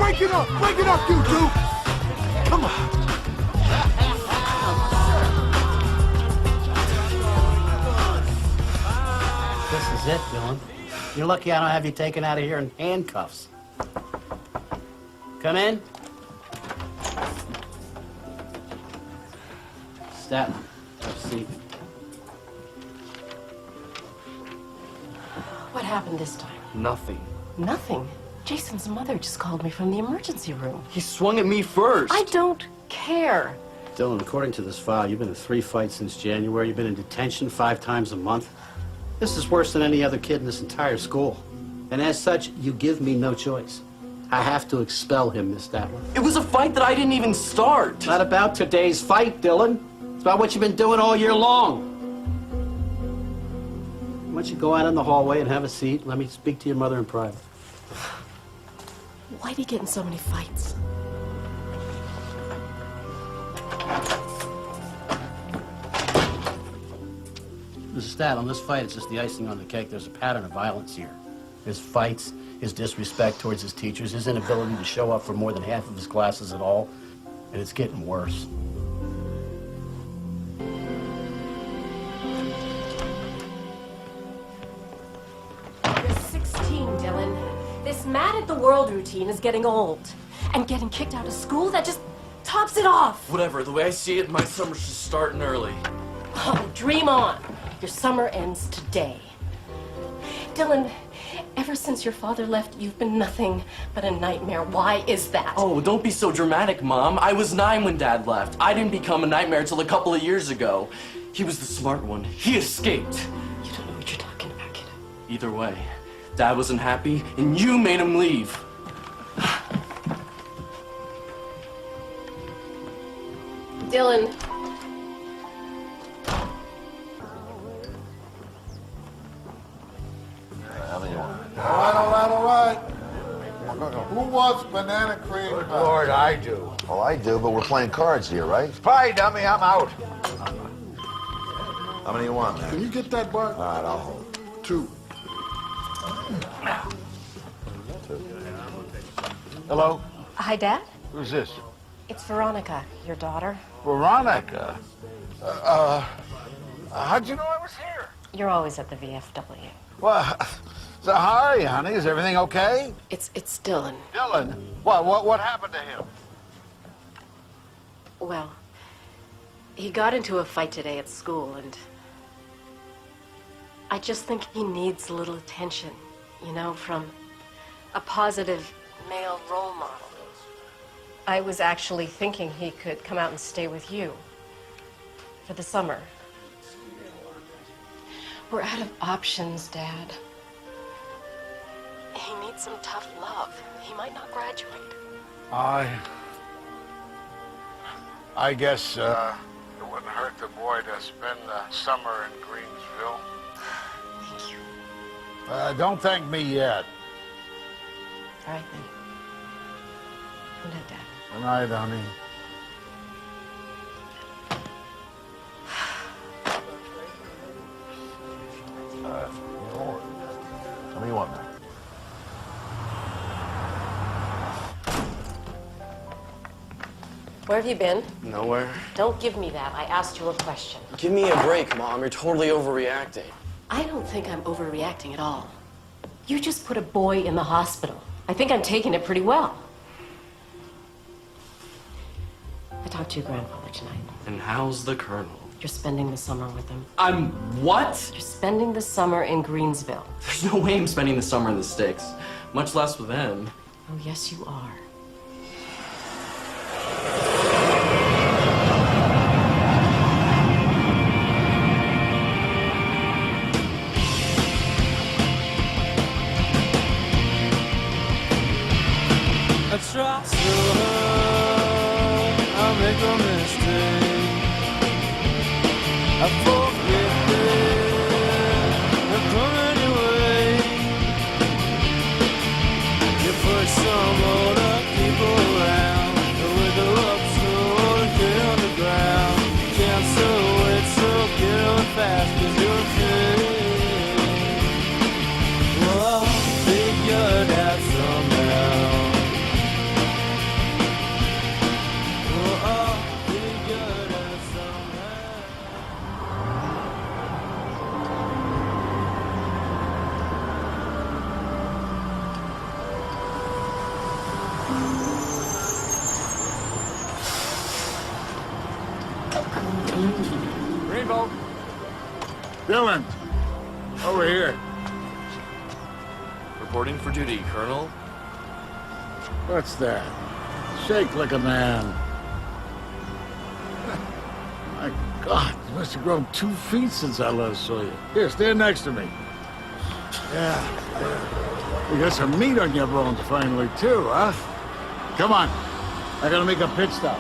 Break it up! Break it up, you two! Come on! This is it, Dylan. You're lucky I don't have you taken out of here in handcuffs. Come in. Statler, have a seat. What happened this time? Nothing. Nothing. Jason's mother just called me from the emergency room. He swung at me first. I don't care. Dylan, according to this file, you've been in 3 fights since January. You've been in detention 5 times a month. This is worse than any other kid in this entire school. And as such, you give me no choice. I have to expel him, Miss Statler. It was a fight that I didn't even start. It's not about today's fight, Dylan. It's about what you've been doing all year long. Why don't you go out in the hallway and have a seat? Let me speak to your mother in private. Why'd he get in so many fights? Mrs. Statler, this fight is just the icing on the cake. There's a pattern of violence here. His fights, his disrespect towards his teachers, his inability to show up for more than half of his classes at all, and it's getting worse. You're 16, Dylan. This mad at the world routine is getting old. And getting kicked out of school, that just tops it off. Whatever, the way I see it, my summer's just starting early. Oh, dream on. Your summer ends today. Dylan, ever since your father left, you've been nothing but a nightmare. Why is that? Oh, don't be so dramatic, Mom. I was 9 when Dad left. I didn't become a nightmare till a couple of years ago. He was the smart one. He escaped. You don't know what you're talking about, kiddo. Either way, Dad wasn't happy, and you made him leave. Dylan. All right. Who wants banana cream pie? Lord, I do. Well, I do, but we're playing cards here, right? Pie, dummy, I'm out. How many you want, man? Can you get that, Bart? All right, I'll hold. 2. Hello? Hi, Dad. Who's this? It's Veronica, your daughter. Veronica. How'd you know I was here? You're always at the VFW. Well, so how are you, honey? Is everything okay? It's Dylan. Dylan, what happened to him? Well, he got into a fight today at school, and I just think he needs a little attention, you know, from a positive male role model. I was actually thinking he could come out and stay with you for the summer. We're out of options, Dad. He needs some tough love. He might not graduate. I guess, it wouldn't hurt the boy to spend the summer in Greensville. Thank you. Don't thank me yet. All right, then. Good night, Dad. Good night, honey. How many you want, man? Where have you been? Nowhere. Don't give me that. I asked you a question. Give me a break, Mom. You're totally overreacting. I don't think I'm overreacting at all. You just put a boy in the hospital. I think I'm taking it pretty well. I talked to your grandfather tonight. And how's the Colonel? You're spending the summer with him. I'm what? You're spending the summer in Greensville. There's no way I'm spending the summer in the sticks, much less with him. Oh, yes, you are. I try so hard, I make a mistake. I forget it, I come anyway. You put some older people around, with the ropes to get on the ground. Can't so wait, so get on fast, 'cause you're free. Well, I'll figure it out somehow. Dylan, over here. Reporting for duty, Colonel. What's that? Shake like a man. My God, you must have grown 2 feet since I last saw you. Here, stand next to me. Yeah. You got some meat on your bones finally, too, huh? Come on. I gotta make a pit stop.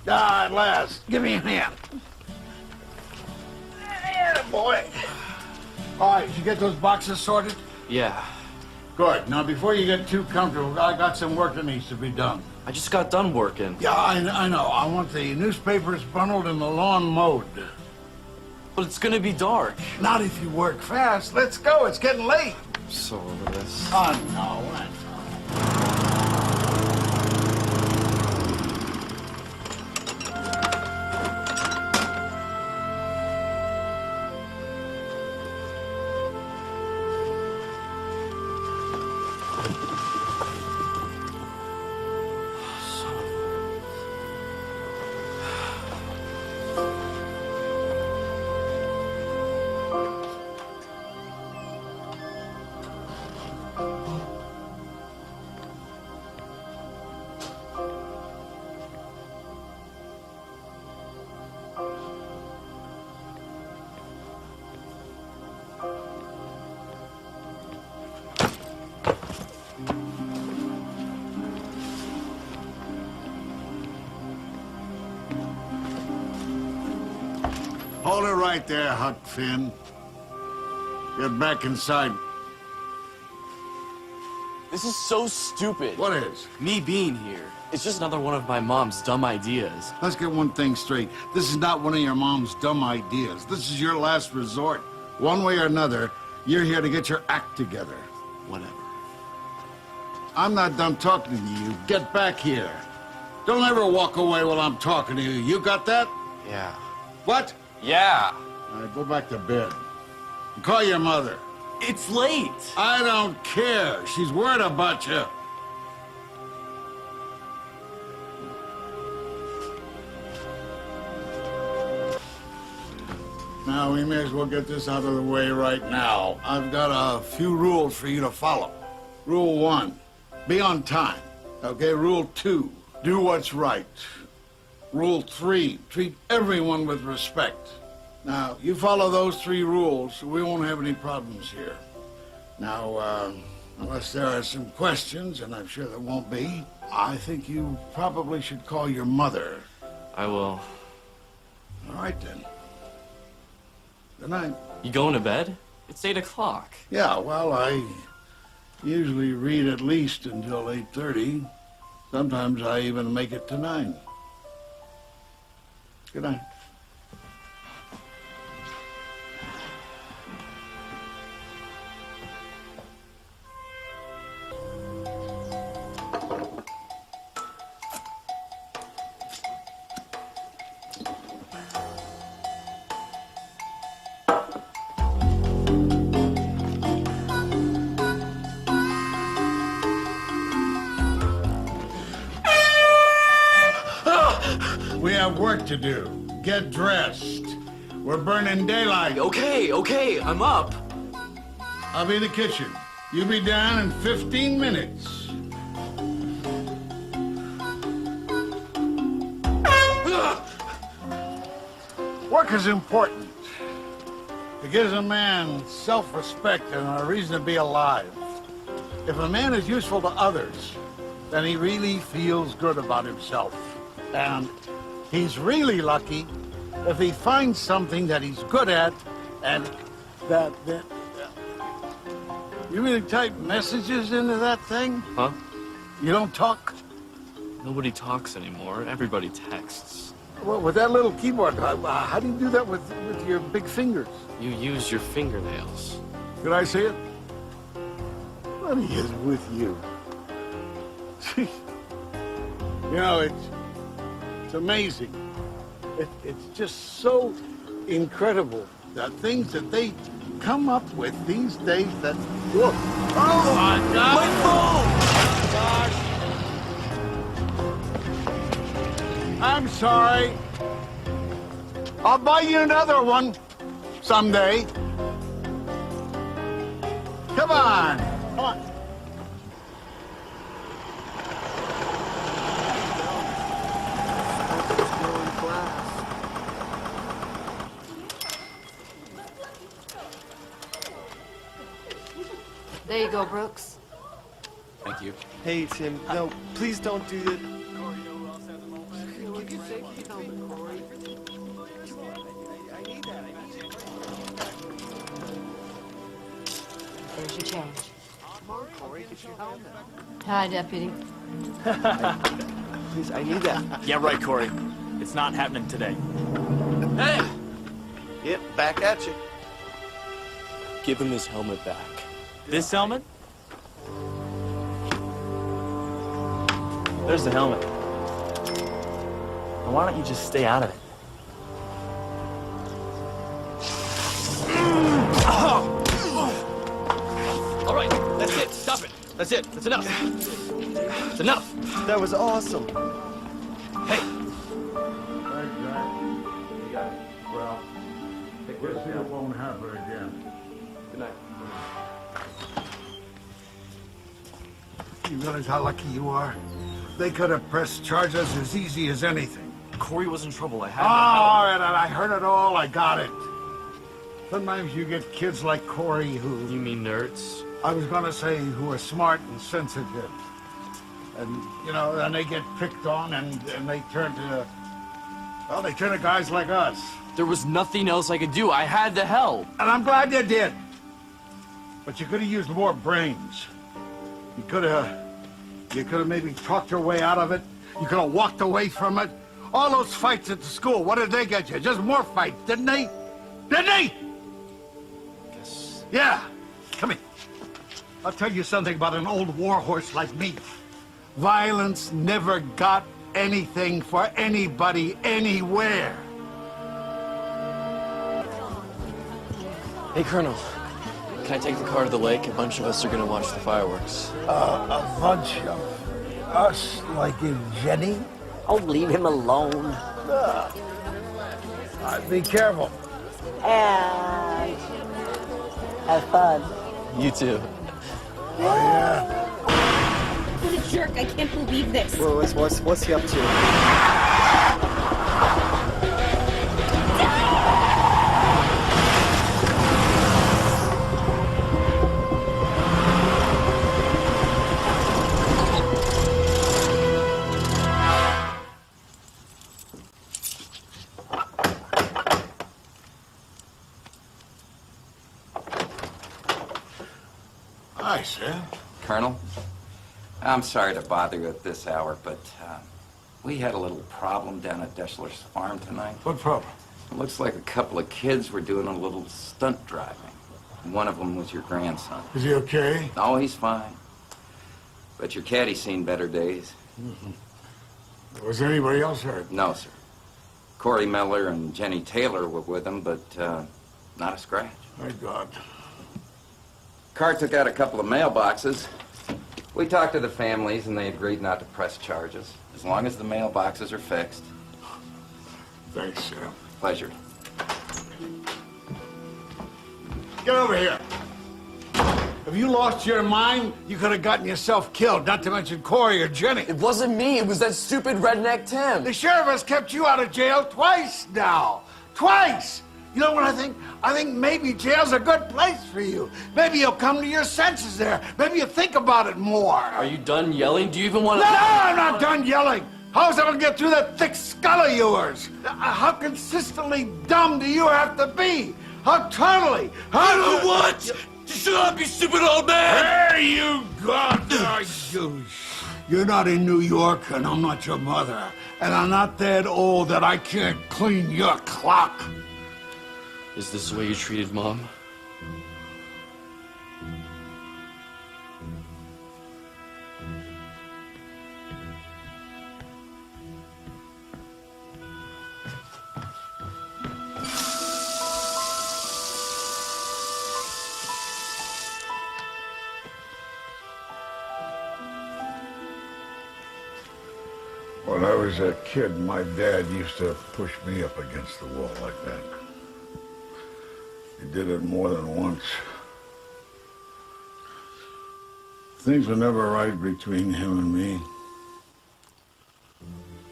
At last. Give me a hand. Yeah, boy. All right, did you get those boxes sorted? Yeah. Good. Now, before you get too comfortable, I got some work that needs to be done. I just got done working. Yeah, I know. I want the newspapers bundled and the lawn mowed. But it's gonna be dark. Not if you work fast. Let's go. It's getting late. So over this. Oh, no. What? Hold it right there, Huck Finn. Get back inside. This is so stupid. What is? Me being here. It's just another one of my mom's dumb ideas. Let's get one thing straight. This is not one of your mom's dumb ideas. This is your last resort. One way or another, you're here to get your act together. Whatever. I'm not done talking to you. Get back here. Don't ever walk away while I'm talking to you. You got that? Yeah. What? Yeah. All right, go back to bed. And call your mother. It's late. I don't care. She's worried about you. Now, we may as well get this out of the way right now. I've got a few rules for you to follow. Rule 1, be on time. Okay, Rule 2, do what's right. Rule 3, treat everyone with respect. Now, you follow those 3 rules, we won't have any problems here. Now, unless there are some questions, and I'm sure there won't be, I think you probably should call your mother. I will. All right, then. Good night. You going to bed? It's 8 o'clock. Yeah, well, I usually read at least until 8:30. Sometimes I even make it to 9. Good night. We have work to do. Get dressed. We're burning daylight. Okay, I'm up. I'll be in the kitchen. You be down in 15 minutes. Work is important. It gives a man self-respect and a reason to be alive. If a man is useful to others, then he really feels good about himself. And he's really lucky if he finds something that he's good at and that you really type messages into that thing? Huh? You don't talk? Nobody talks anymore. Everybody texts. Well, with that little keyboard, how do you do that with your big fingers? You use your fingernails. Could I see it? What is with you? You know, it's amazing. It's just so incredible, the things that they come up with these days that, look. Oh, my God. My phone! Oh, gosh. I'm sorry. I'll buy you another one someday. Come on. Come on. There you go, Brooks. Thank you. Hey, Tim, no, please don't do it. There's your change. Hi, Deputy. Please, I need that. Yeah, right, Corey. It's not happening today. Hey! Yep, back at you. Give him his helmet back. This helmet? There's the helmet. Now, why don't you just stay out of it? All right, that's it. Stop it. That's it. That's enough. It's enough. That was awesome. Hey, Thanks, Jack. You got it. Well, we'll see it won't happen again. Good night. You realize how lucky you are? They could have pressed charges as easy as anything. Corey was in trouble. I had Oh, to help. all right, I heard it all. I got it. Sometimes you get kids like Corey who, You mean nerds? I was gonna say, who are smart and sensitive. And, you know, and they get picked on and they turn to, well, they turn to guys like us. There was nothing else I could do. I had to help. And I'm glad you did. But you could have used more brains. You could have maybe talked your way out of it. You could have walked away from it. All those fights at the school, what did they get you? Just more fights, didn't they? Didn't they? Guess. Yeah. Come here. I'll tell you something about an old warhorse like me. Violence never got anything for anybody anywhere. Hey, Colonel. Can I take the car to the lake? A bunch of us are gonna watch the fireworks. A bunch of us, like in Jenny? Oh, leave him alone. Be careful. And have fun. You too. Oh, yeah. What a jerk. I can't believe this. What's he up to? Hi, Sam. Colonel, I'm sorry to bother you at this hour, but we had a little problem down at Deschler's farm tonight. What problem? It looks like a couple of kids were doing a little stunt driving. One of them was your grandson. Is he okay? Oh, he's fine. But your caddy's seen better days. Was anybody else hurt? No, sir. Corey Miller and Jenny Taylor were with him, but not a scratch. Thank God. Car took out a couple of mailboxes. We talked to the families, and they agreed not to press charges, as long as the mailboxes are fixed. Thanks, Sam. Pleasure. Get over here. Have you lost your mind? You could have gotten yourself killed, not to mention Corey or Jenny. It wasn't me. It was that stupid redneck Tim. The sheriff has kept you out of jail twice now. Twice! You know what I think? I think maybe jail's a good place for you. Maybe you'll come to your senses there. Maybe you'll think about it more. Are you done yelling? Do you even want No, to... I'm not done yelling. How's I gonna get through that thick skull of yours? How consistently dumb do you have to be? How totally? How what? Shut up, you stupid old man! There you go. You're not in New York, and I'm not your mother. And I'm not that old that I can't clean your clock. Is this the way you treated Mom? When I was a kid, my dad used to push me up against the wall like that. He did it more than once. Things were never right between him and me.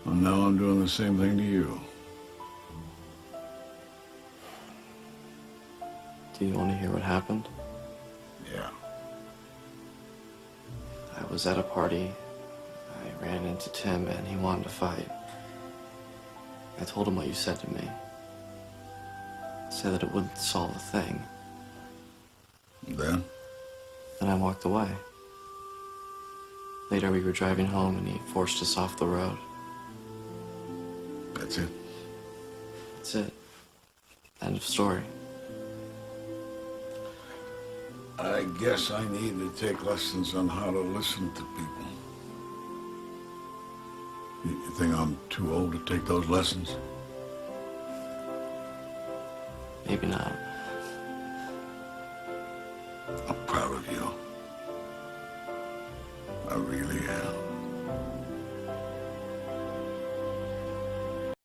And now I'm doing the same thing to you. Do you want to hear what happened? Yeah. I was at a party. I ran into Tim and he wanted to fight. I told him what you said to me. I said that it wouldn't solve a thing. Then? Then I walked away. Later we were driving home and he forced us off the road. That's it? That's it. End of story. I guess I need to take lessons on how to listen to people. You think I'm too old to take those lessons? Maybe not. I'm proud of you.